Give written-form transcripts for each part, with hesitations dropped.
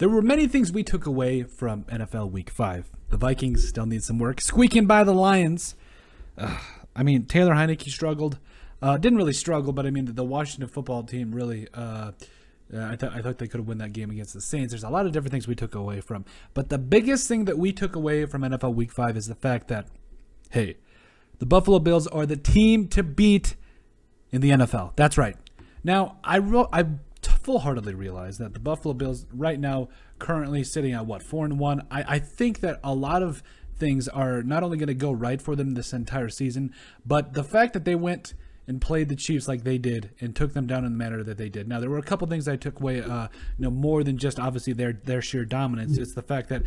There were many things we took away from NFL Week 5. The Vikings still need some work. Squeaking by the Lions. Taylor Heineke struggled. Didn't really struggle, but the Washington football team really. I thought they could have won that game against the Saints. There's a lot of different things we took away from, but the biggest thing that we took away from NFL Week 5 is the fact that, hey, the Buffalo Bills are the team to beat in the NFL. That's right. Now, I full-heartedly realize that the Buffalo Bills right now currently sitting at 4-1. I think that a lot of things are not only going to go right for them this entire season, but the fact that they went and played the Chiefs like they did and took them down in the manner that they did. Now, there were a couple things I took away, more than just obviously their sheer dominance. It's the fact that,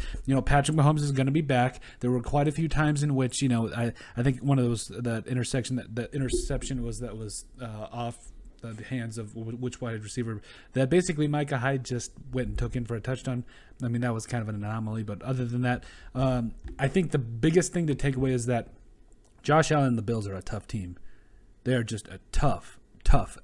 Patrick Mahomes is going to be back. There were quite a few times in which, I think one of those, that interception was off the hands of which wide receiver, that basically Micah Hyde just went and took in for a touchdown. That was kind of an anomaly, but other than that, I think the biggest thing to take away is that Josh Allen and the Bills are a tough team. They're just a tough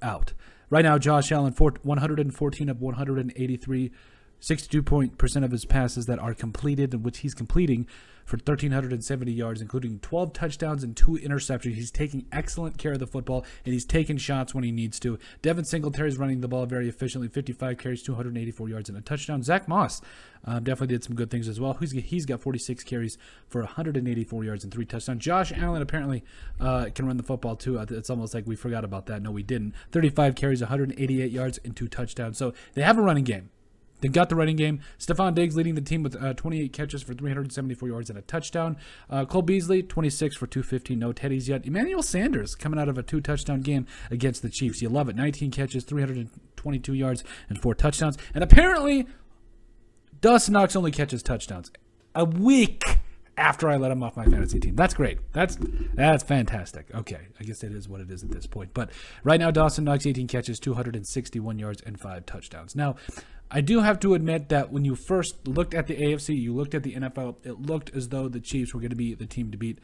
out. Right now, Josh Allen, 114 of 183, 62% of his passes that are completed, in which he's completing for 1,370 yards, including 12 touchdowns and 2 interceptions. He's taking excellent care of the football, and he's taking shots when he needs to. Devin Singletary's running the ball very efficiently, 55 carries, 284 yards, and a touchdown. Zach Moss definitely did some good things as well. He's got 46 carries for 184 yards and 3 touchdowns. Josh Allen apparently can run the football too. It's almost like we forgot about that. No, we didn't. 35 carries, 188 yards, and 2 touchdowns. So they have a running game. They've got the running game. Stephon Diggs leading the team with 28 catches for 374 yards and a touchdown. Cole Beasley, 26 for 215. No teddies yet. Emmanuel Sanders coming out of a 2-touchdown game against the Chiefs. You love it. 19 catches, 322 yards, and 4 touchdowns. And apparently, Dawson Knox only catches touchdowns a week after I let him off my fantasy team. That's great. That's fantastic. Okay, I guess it is what it is at this point. But right now, Dawson Knox, 18 catches, 261 yards, and 5 touchdowns. Now, I do have to admit that when you first looked at the AFC, you looked at the NFL, it looked as though the Chiefs were going to be the team to beat.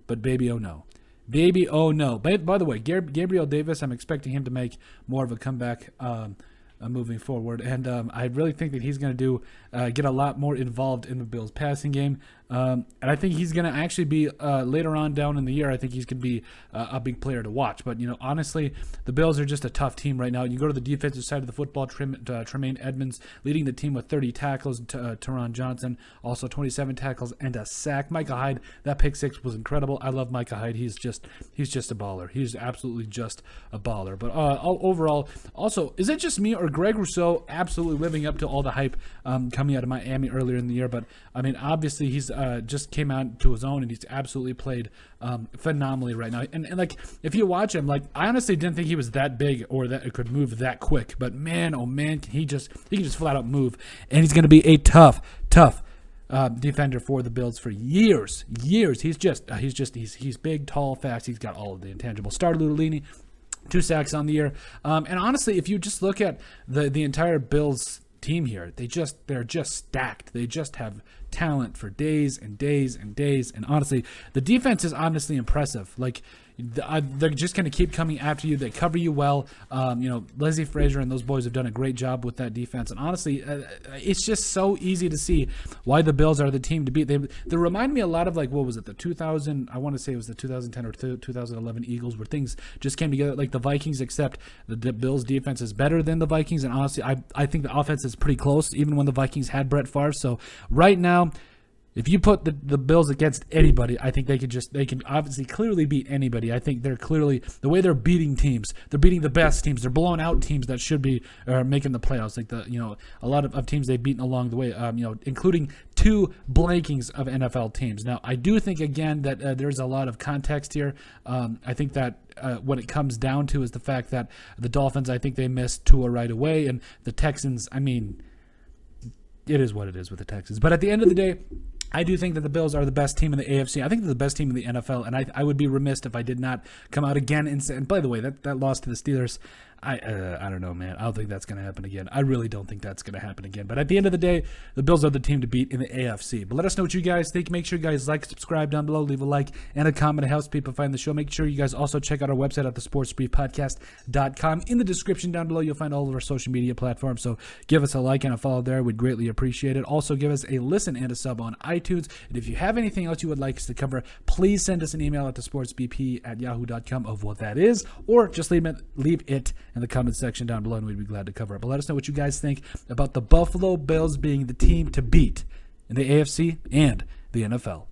But baby, oh no. Baby, oh no. By the way, Gabriel Davis, I'm expecting him to make more of a comeback moving forward. And I really think that he's going to get a lot more involved in the Bills' passing game. And I think he's going to actually be, later on down in the year, I think he's going to be a big player to watch. But, honestly, the Bills are just a tough team right now. You go to the defensive side of the football, Tremaine Edmonds leading the team with 30 tackles, Teron Johnson also 27 tackles and a sack. Micah Hyde, that pick six was incredible. I love Micah Hyde. He's just a baller. He's absolutely just a baller. But overall, also, is it just me or Greg Rousseau absolutely living up to all the hype coming out of Miami earlier in the year? But, obviously, he's just came out to his own, and he's absolutely played phenomenally right now. And like, if you watch him, like, I honestly didn't think he was that big or that it could move that quick. But man, oh man, he can just flat out move, and he's going to be a tough defender for the Bills for years. He's big, tall, fast. He's got all of the intangibles. Star Lutolini, 2 sacks on the year. And honestly, if you just look at the entire Bills team here, they're just stacked. They just have talent for days and days and days. And honestly, the defense is honestly impressive. Like, they're just going to keep coming after you. They cover you well. Leslie Frazier and those boys have done a great job with that defense. And honestly, it's just so easy to see why the Bills are the team to beat. They remind me a lot of, like, what was it, the 2000, I want to say it was the 2010 or 2011 Eagles, where things just came together like the Vikings, except the Bills defense is better than the Vikings. And honestly, I think the offense is pretty close, even when the Vikings had Brett Favre. So right now, if you put the Bills against anybody, I think they can obviously clearly beat anybody. I think they're clearly, the way they're beating teams, they're beating the best teams. They're blowing out teams that should be making the playoffs. Like a lot of teams they've beaten along the way, including 2 blankings of NFL teams. Now, I do think, again, that there's a lot of context here. I think that what it comes down to is the fact that the Dolphins, I think they missed Tua right away, and the Texans, it is what it is with the Texans. But at the end of the day, I do think that the Bills are the best team in the AFC. I think they're the best team in the NFL, and I would be remiss if I did not come out again and say, and by the way, that loss to the Steelers, I don't know, man. I don't think that's going to happen again. I really don't think that's going to happen again. But at the end of the day, the Bills are the team to beat in the AFC. But let us know what you guys think. Make sure you guys like, subscribe down below, leave a like and a comment. It helps people find the show. Make sure you guys also check out our website at thesportsbriefpodcast.com. In the description down below, you'll find all of our social media platforms. So give us a like and a follow there. We'd greatly appreciate it. Also, give us a listen and a sub on iTunes. And if you have anything else you would like us to cover, please send us an email at thesportsbp@yahoo.com of what that is, or just leave it in the comment section down below, and we'd be glad to cover it. But let us know what you guys think about the Buffalo Bills being the team to beat in the AFC and the NFL.